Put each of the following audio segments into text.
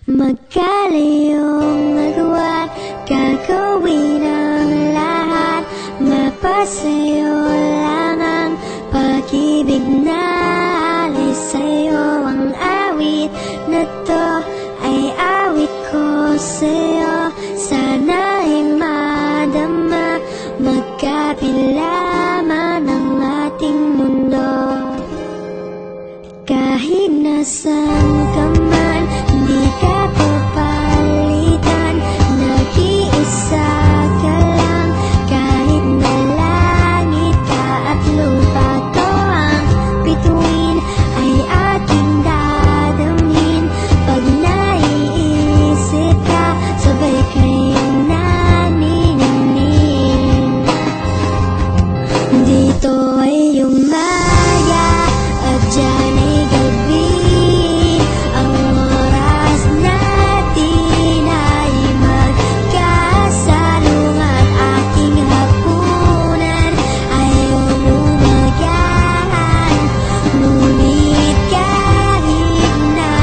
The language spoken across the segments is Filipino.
Magkalayong agwat, gagawin ang lahat. Mapasayo lang ang pag-ibig na alis sa'yo. Ang awit na to ay awit ko sa'yo. Sana'y madama, magkapila man ang ating mundo. Kahit nasan ka man, hindi ka papalitan. Nag-iisa ka lang, kahit na langit ka at lupa ko ang bituin, ay aking dadamhin. Pag naiisip ka, sabay kayong naniningning. Dito ay umaga at dyan ay gabi. Ang oras natin ay magkasalungat. Aking hapunan ay umagahan. Ngunit kahit na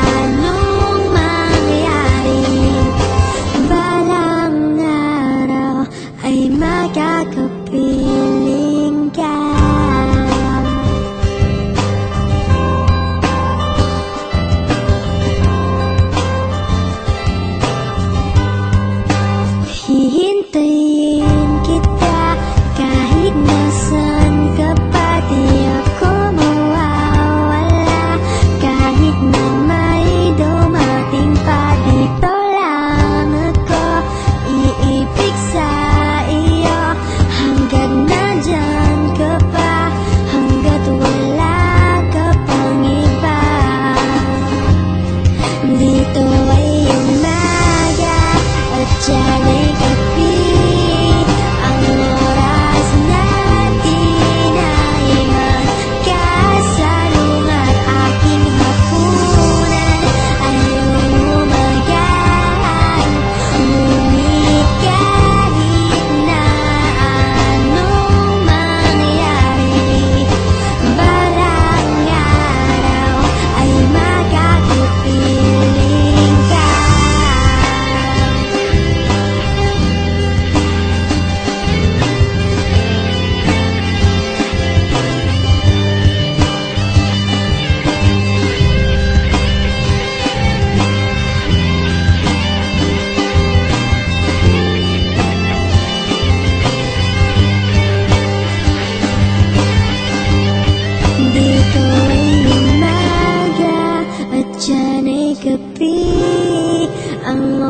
anong mangyari, balang araw ay makakapiling ka. Hihintayin kita kahit nasan ka pa. Di ako mawawala kahit na may dumating pa. Dito lang ako iibig sa iyo hanggat nandyan ka pa, hanggat wala ka pang iba. Dito ay umaga at dyan ay gabi. Ang oras natin ay magkasalungat. Aking hapunan ay umagahan. Ngunit kahit na anong mangyari, balang araw ay makakapiling ka. Dito ay umaga at dyan ay gabi. Ang